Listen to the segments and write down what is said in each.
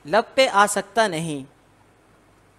लब पे आ सकता नहीं।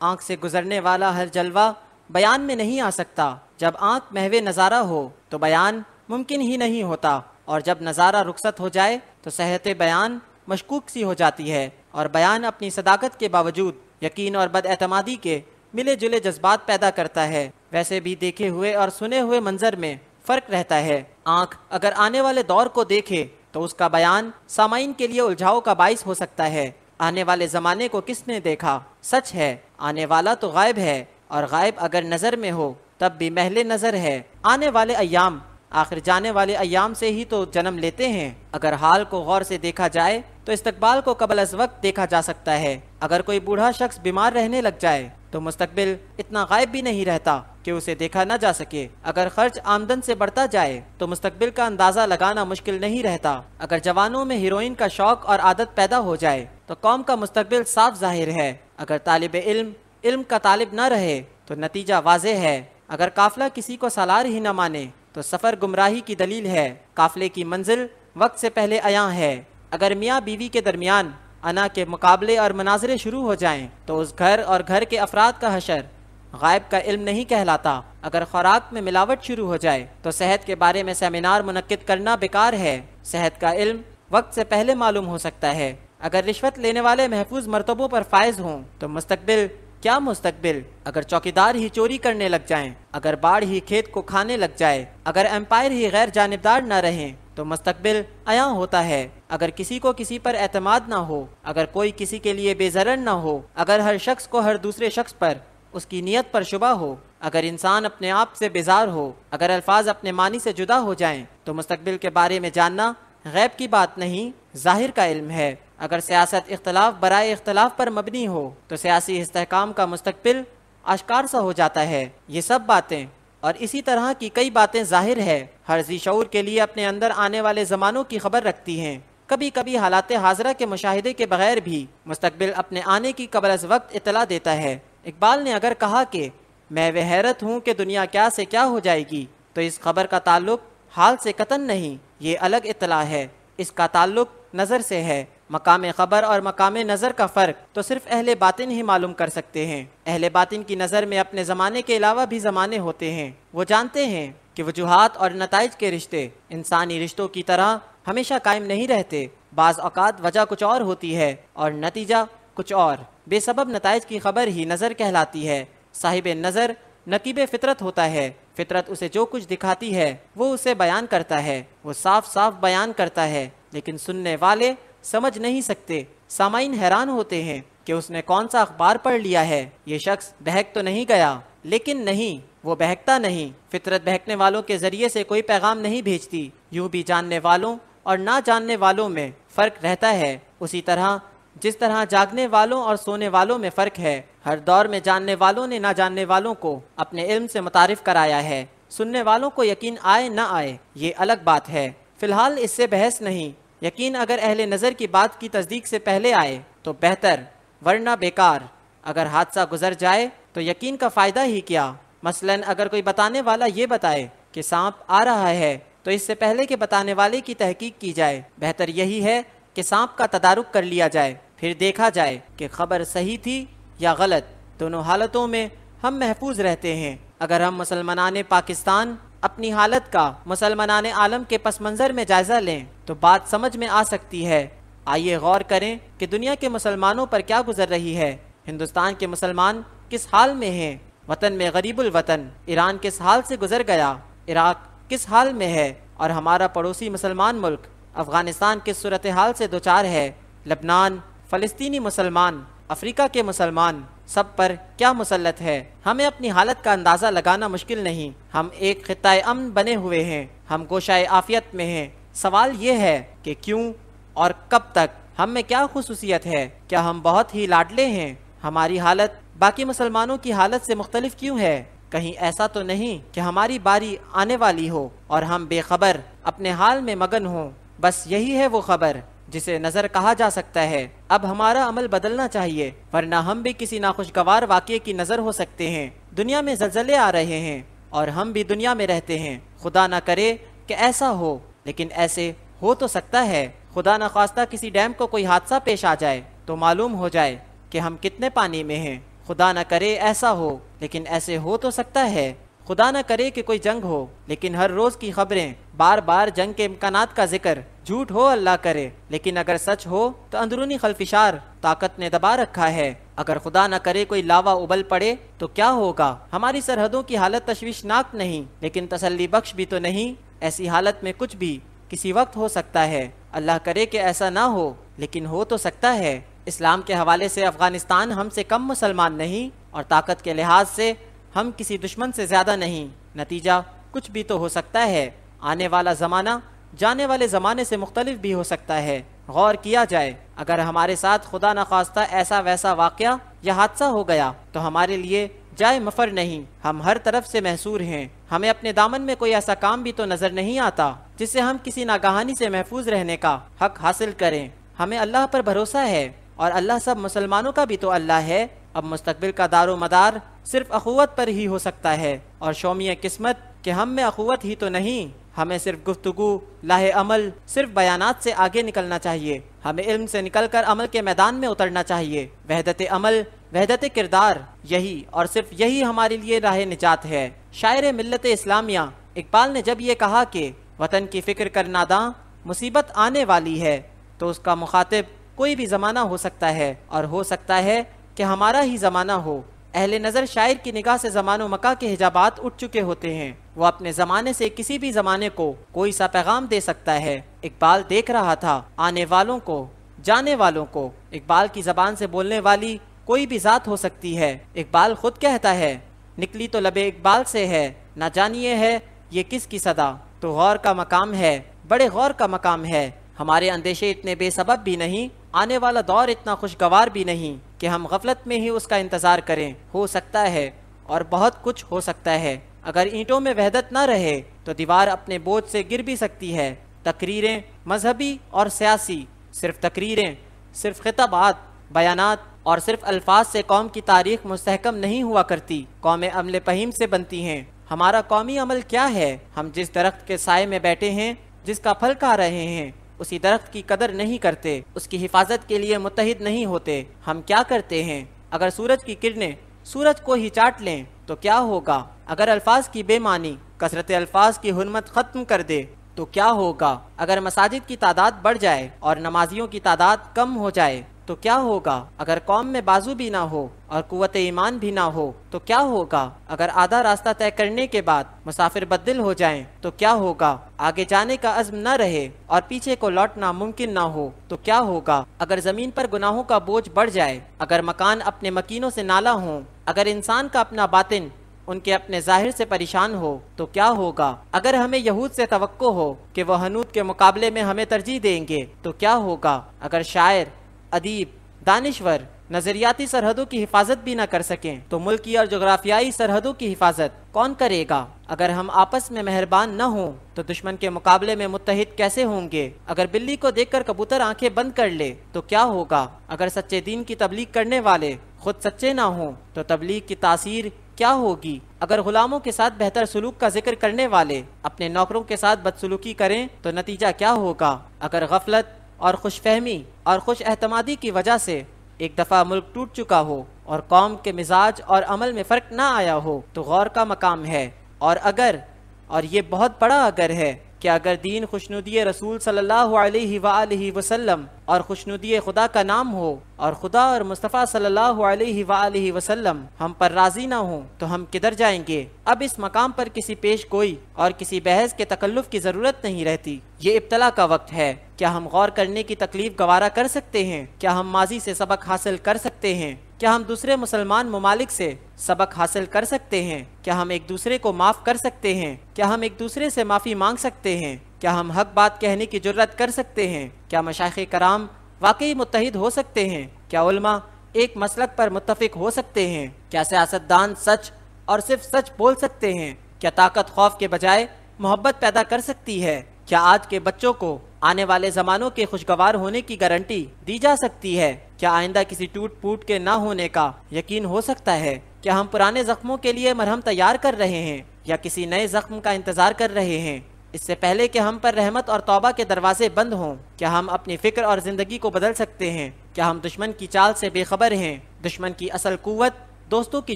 आँख से गुजरने वाला हर जलवा बयान में नहीं आ सकता। जब आँख महवे नज़ारा हो तो बयान मुमकिन ही नहीं होता, और जब नज़ारा रुखसत हो जाए तो सेहत बयान मशकूक सी हो जाती है, और बयान अपनी सदाकत के बावजूद यकीन और बदएतमादी के मिले जुले जज्बात पैदा करता है। वैसे भी देखे हुए और सुने हुए मंजर में फ़र्क रहता है। आँख अगर आने वाले दौर को देखे तो उसका बयान सामाइन के लिए उलझाव का बाइस हो सकता है। आने वाले ज़माने को किसने देखा? सच है, आने वाला तो गायब है, और गायब अगर नज़र में हो तब भी महले नज़र है। आने वाले अय्याम आखिर जाने वाले अय्याम से ही तो जन्म लेते हैं। अगर हाल को गौर से देखा जाए तो इस्तकबाल को कबल अज़ वक्त देखा जा सकता है। अगर कोई बूढ़ा शख्स बीमार रहने लग जाए तो मुस्तकबिल इतना गायब भी नहीं रहता कि उसे देखा न जा सके। अगर खर्च आमदन से बढ़ता जाए तो मुस्तकबिल का अंदाज़ा लगाना मुश्किल नहीं रहता। अगर जवानों में हीरोइन का शौक और आदत पैदा हो जाए तो कौम का मुस्तकबिल साफ जाहिर है। अगर तालिब इल्म का तालिब न रहे तो नतीजा वाज़ेह है। अगर काफिला किसी को सालार ही न माने तो सफ़र गुमराही की दलील है। काफिले की मंजिल वक्त से पहले अयां है। अगर मियाँ बीवी के दरमियान अना के मुकाबले और मनाजरे शुरू हो जाएं तो उस घर और घर के अफराद का हशर गायब का इल्म नहीं कहलाता। अगर खुराक में मिलावट शुरू हो जाए तो सेहत के बारे में सेमिनार मुनक्किद करना बेकार है। सेहत का इल्म वक्त से पहले मालूम हो सकता है। अगर रिश्वत लेने वाले महफूज मरतबों पर फायज हों तो मुस्तकबिल क्या मुस्तकबिल। अगर चौकीदार ही चोरी करने लग जाएं, अगर बाढ़ ही खेत को खाने लग जाए, अगर एम्पायर ही गैर जानिबदार न रहें तो मुस्तकबिल अयां होता है। अगर किसी को किसी पर एतमाद ना हो, अगर कोई किसी के लिए बेज़रर ना हो, अगर हर शख्स को हर दूसरे शख्स पर उसकी नीयत पर शुबा हो, अगर इंसान अपने आप से बेजार हो, अगर अल्फाज अपने मानी से जुदा हो जाएं तो मुस्तकबिल के बारे में जानना गैब की बात नहीं, जाहिर का इल्म है। अगर सियासत इख्तलाफ बराए इख्तलाफ पर मबनी हो तो सियासी इस्तेहकाम का मुस्तकबिल आश्कार सा हो जाता है। ये सब बातें और इसी तरह की कई बातें जाहिर है हर जी शऊर के लिए अपने अंदर आने वाले ज़मानों की खबर रखती हैं। कभी कभी हालात हाज़रा के मुशाहिदे के बगैर भी मुस्तकबिल अपने आने की कबल अज़ वक्त इतला देता है। इकबाल ने अगर कहा कि मैं वह हैरत हूँ कि दुनिया क्या से क्या हो जाएगी, तो इस खबर का ताल्लुक हाल से कतन नहीं, ये अलग इतला है। इसका ताल्लुक नज़र से है। मकाम खबर और मकाम नज़र का फ़र्क तो सिर्फ अहले बातिन ही मालूम कर सकते हैं। अहले बातिन की नज़र में अपने ज़माने के अलावा भी ज़माने होते हैं। वो जानते हैं कि वजूहात और नताइज के रिश्ते इंसानी रिश्तों की तरह हमेशा कायम नहीं रहते। बाज़ औक़ात वजह कुछ और होती है और नतीजा कुछ और। बेसबब नताइज की खबर ही नज़र कहलाती है। साहिब नज़र नकीब फ़ितरत होता है। फ़ितरत उसे जो कुछ दिखाती है वो उसे बयान करता है। वो साफ साफ बयान करता है, लेकिन सुनने वाले समझ नहीं सकते। सामाइन हैरान होते हैं कि उसने कौन सा अखबार पढ़ लिया है। ये शख्स बहक तो नहीं गया, लेकिन नहीं, वो बहकता नहीं। फितरत बहकने वालों के जरिए से कोई पैगाम नहीं भेजती। यूं भी जानने वालों और ना जानने वालों में फ़र्क रहता है। उसी तरह जिस तरह जागने वालों और सोने वालों में फ़र्क है। हर दौर में जानने वालों ने ना जानने वालों को अपने इल्म से मुतारिफ कराया है। सुनने वालों को यकीन आए ना आए ये अलग बात है। फ़िलहाल इससे बहस नहीं। यकीन अगर अहले नज़र की बात की तस्दीक से पहले आए तो बेहतर, वरना बेकार। अगर हादसा गुजर जाए तो यकीन का फ़ायदा ही क्या। मसलन अगर कोई बताने वाला ये बताए कि सांप आ रहा है तो इससे पहले कि बताने वाले की तहकीक की जाए। बेहतर यही है कि सांप का तदारुक कर लिया जाए, फिर देखा जाए कि खबर सही थी या गलत। दोनों हालतों में हम महफूज रहते हैं। अगर हम मुसलमानान पाकिस्तान अपनी हालत का मुसलमानान आलम के पस मंज़र में जायज़ा लें तो बात समझ में आ सकती है। आइए गौर करें कि दुनिया के मुसलमानों पर क्या गुजर रही है। हिंदुस्तान के मुसलमान किस हाल में हैं। वतन में गरीबुल वतन ईरान किस हाल से गुजर गया। इराक किस हाल में है और हमारा पड़ोसी मुसलमान मुल्क अफ़गानिस्तान किस सूरत हाल से दोचार है। लबनान, फ़लस्तीनी मुसलमान, अफ्रीका के मुसलमान, सब पर क्या मुसल्लत है। हमें अपनी हालत का अंदाज़ा लगाना मुश्किल नहीं। हम एक खित्ता अमन बने हुए हैं। हम गोशाए आफियत में हैं। सवाल ये है कि क्यों और कब तक। हम में क्या खुसूसियत है। क्या हम बहुत ही लाडले हैं। हमारी हालत बाकी मुसलमानों की हालत से मुख्तलिफ क्यों है। कहीं ऐसा तो नहीं कि हमारी बारी आने वाली हो और हम बेखबर अपने हाल में मगन हों। बस यही है वो खबर जिसे नज़र कहा जा सकता है। अब हमारा अमल बदलना चाहिए, वरना हम भी किसी नाखुशगवार वाक़ये की नज़र हो सकते हैं। दुनिया में ज़लज़ले आ रहे हैं और हम भी दुनिया में रहते हैं। खुदा ना करे कि ऐसा हो, लेकिन ऐसे हो तो सकता है। खुदा न ख्वास्ता किसी डैम को कोई हादसा पेश आ जाए तो मालूम हो जाए कि हम कितने पानी में हैं। खुदा न करे ऐसा हो, लेकिन ऐसे हो तो सकता है। खुदा न करे कि कोई जंग हो, लेकिन हर रोज़ की खबरें, बार बार जंग के इम्कानात का जिक्र, झूठ हो अल्लाह करे, लेकिन अगर सच हो तो अंदरूनी खल्फिशार ताकत ने दबा रखा है। अगर खुदा न करे कोई लावा उबल पड़े तो क्या होगा। हमारी सरहदों की हालत तशवीशनाक नहीं, लेकिन तसल्ली बख्श भी तो नहीं। ऐसी हालत में कुछ भी किसी वक्त हो सकता है। अल्लाह करे कि ऐसा ना हो, लेकिन हो तो सकता है। इस्लाम के हवाले से अफगानिस्तान हमसे कम मुसलमान नहीं, और ताकत के लिहाज से हम किसी दुश्मन से ज़्यादा नहीं। नतीजा कुछ भी तो हो सकता है। आने वाला ज़माना जाने वाले ज़माने से मुख्तलिफ भी हो सकता है। गौर किया जाए, अगर हमारे साथ खुदा न खास्ता ऐसा वैसा वाक़या या हादसा हो गया तो हमारे लिए जाए मफर नहीं। हम हर तरफ से महसूर हैं। हमें अपने दामन में कोई ऐसा काम भी तो नज़र नहीं आता जिससे हम किसी नागहानी से महफूज रहने का हक हासिल करें। हमें अल्लाह पर भरोसा है, और अल्लाह सब मुसलमानों का भी तो अल्लाह है। अब मुस्तकबिल का दारो मदार सिर्फ अखुवत पर ही हो सकता है, और शौमिया किस्मत कि हम में अखुवत ही तो नहीं। हमें सिर्फ गुफ्तगू लाहे अमल, सिर्फ बयानात से आगे निकलना चाहिए। हमें इल्म से निकलकर अमल के मैदान में उतरना चाहिए। वहदत अमल, वहदत किरदार, यही और सिर्फ यही हमारे लिए राह निजात है। शायर मिल्लत इस्लामिया इकबाल ने जब ये कहा कि वतन की फ़िक्र कर नादां, मुसीबत आने वाली है, तो उसका मुखातिब कोई भी ज़माना हो सकता है, और हो सकता है कि हमारा ही ज़माना हो। अहले नज़र शायर की निगाह से ज़मानो मका के हिजाबात उठ चुके होते हैं। वो अपने ज़माने से किसी भी ज़माने को कोई सा पैगाम दे सकता है। इकबाल देख रहा था आने वालों को, जाने वालों को। इकबाल की ज़बान से बोलने वाली कोई भी ज़ात हो सकती है। इकबाल खुद कहता है, निकली तो लबे इकबाल से है, ना जानिए है ये किसकी सदा। तो गौर का मकाम है, बड़े गौर का मकाम है। हमारे अंदेशे इतने बेसबब भी नहीं, आने वाला दौर इतना खुशगवार भी नहीं कि हम गफलत में ही उसका इंतज़ार करें। हो सकता है, और बहुत कुछ हो सकता है। अगर ईंटों में वहदत न रहे तो दीवार अपने बोझ से गिर भी सकती है। तकरीरें मजहबी और सियासी, सिर्फ तकरीरें, सिर्फ खिताबात, बयानात और सिर्फ अल्फाज से कौम की तारीख मुस्तहकम नहीं हुआ करती। कौमें अमल फहीम से बनती हैं। हमारा कौमी अमल क्या है? हम जिस दरख्त के साए में बैठे हैं, जिसका फल खा रहे हैं, उसी दरख्त की कदर नहीं करते, उसकी हिफाजत के लिए मुत्तहिद नहीं होते। हम क्या करते हैं? अगर सूरज की किरणें सूरज को ही चाट लें तो क्या होगा? अगर अल्फाज की बेमानी कसरत अल्फाज की हुर्मत ख़त्म कर दे तो क्या होगा? अगर मसाजिद की तादाद बढ़ जाए और नमाजियों की तादाद कम हो जाए तो क्या होगा? अगर कौम में बाजू भी ना हो और कुव्वत ईमान भी ना हो तो क्या होगा? अगर आधा रास्ता तय करने के बाद मुसाफिर बद्दिल हो जाएं तो क्या होगा? आगे जाने का अज़्म न रहे और पीछे को लौटना मुमकिन ना हो तो क्या होगा? अगर ज़मीन पर गुनाहों का बोझ बढ़ जाए, अगर मकान अपने मकीनों से नाला हो, अगर इंसान का अपना बातिन उनके अपने जाहिर से परेशान हो तो क्या होगा? अगर हमें यहूद से तवक्को हो कि वह हनूद के मुकाबले में हमें तरजीह देंगे तो क्या होगा? अगर शायर, अदीब, दानिश्वर नज़रियाती सरहदों की हिफाजत भी न कर सकें तो मुल्की और जोग्राफियाई सरहदों की हिफाजत कौन करेगा? अगर हम आपस में मेहरबान न हों तो दुश्मन के मुकाबले में मुत्तहिद कैसे होंगे? अगर बिल्ली को देखकर कबूतर आंखें बंद कर ले तो क्या होगा? अगर सच्चे दीन की तबलीग करने वाले खुद सच्चे ना हों तो तबलीग की तासीर क्या होगी? अगर गुलामों के साथ बेहतर सलूक का जिक्र करने वाले अपने नौकरों के साथ बदसलूकी करें तो नतीजा क्या होगा? अगर गफलत और खुशफहमी और खुश एहतमादी की वजह से एक दफ़ा मुल्क टूट चुका हो और कौम के मिजाज और अमल में फ़र्क ना आया हो तो गौर का मकाम है। और ये बहुत बड़ा अगर है कि अगर दीन खुशनुदी रसूल सल्लल्लाहु अलैहि वसल्लम और खुशनुदी खुदा का नाम हो और खुदा और मुस्तफ़ा सल्लल्लाहु अलैहि वसल्लम हम पर राजी ना हो तो हम किधर जाएंगे? अब इस मकाम पर किसी पेश गोई और किसी बहस के तकल्लुफ़ की ज़रूरत नहीं रहती। ये इब्तला का वक्त है। क्या हम गौर करने की तकलीफ गवारा कर सकते हैं? क्या हम माजी से सबक हासिल कर सकते हैं? क्या हम दूसरे मुसलमान ममालिक से सबक हासिल कर सकते हैं? क्या हम एक दूसरे को माफ़ कर सकते हैं? क्या हम एक दूसरे से माफ़ी मांग सकते हैं? क्या हम हक बात कहने की जुर्रत कर सकते हैं? क्या मशाइख़ कराम वाकई मुत्तहिद हो सकते हैं? क्या उलमा एक मसलक पर मुत्तफ़िक हो सकते हैं? क्या सियासतदान सच और सिर्फ सच बोल सकते हैं? क्या ताकत खौफ के बजाय मोहब्बत पैदा कर सकती है? क्या आज के बच्चों को आने वाले ज़मानों के खुशगवार होने की गारंटी दी जा सकती है? क्या आइंदा किसी टूट फूट के ना होने का यकीन हो सकता है? क्या हम पुराने ज़ख्मों के लिए मरहम तैयार कर रहे हैं या किसी नए ज़ख्म का इंतज़ार कर रहे हैं? इससे पहले कि हम पर रहमत और तौबा के दरवाजे बंद हों, क्या हम अपनी फ़िक्र और ज़िंदगी को बदल सकते हैं? क्या हम दुश्मन की चाल से बेखबर हैं? दुश्मन की असल कुव्वत दोस्तों की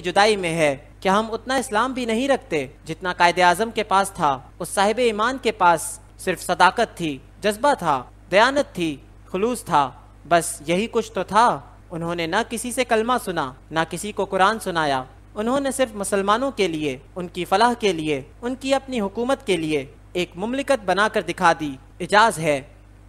जुदाई में है। क्या हम उतना इस्लाम भी नहीं रखते जितना कायदे आज़म के पास था? उस साहिब ईमान के पास सिर्फ सदाकत थी, जज्बा था, दयानत थी, खुलूस था, बस यही कुछ तो था। उन्होंने न किसी से कलमा सुना, न किसी को कुरान सुनाया। उन्होंने सिर्फ मुसलमानों के लिए, उनकी फलाह के लिए, उनकी अपनी हुकूमत के लिए एक मुमलिकत बनाकर दिखा दी। इजाज़ है।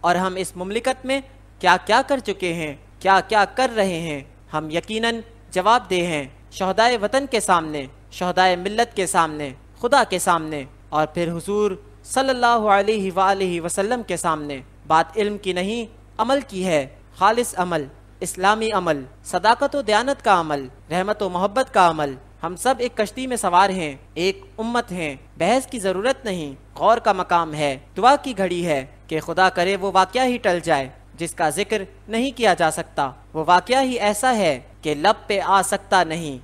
और हम इस मुमलिकत में क्या क्या कर चुके हैं, क्या क्या कर रहे हैं, हम यकीनन जवाबदेह हैं, शहदाए वतन के सामने, शहदाए मिल्लत के सामने, खुदा के सामने, और फिर हुजूर सल्लल्लाहु अलैहि वसल्लम के सामने। बात इल्म की नहीं, अमल की है। खालिस अमल, इस्लामी अमल, सदाकत व दयानत का अमल, रहमत व मोहब्बत का अमल। हम सब एक कश्ती में सवार हैं, एक उम्मत हैं। बहस की ज़रूरत नहीं, गौर का मकाम है। दुआ की घड़ी है कि खुदा करे वो वाक़या ही टल जाए जिसका जिक्र नहीं किया जा सकता। वो वाक़या ही ऐसा है कि लब पे आ सकता नहीं।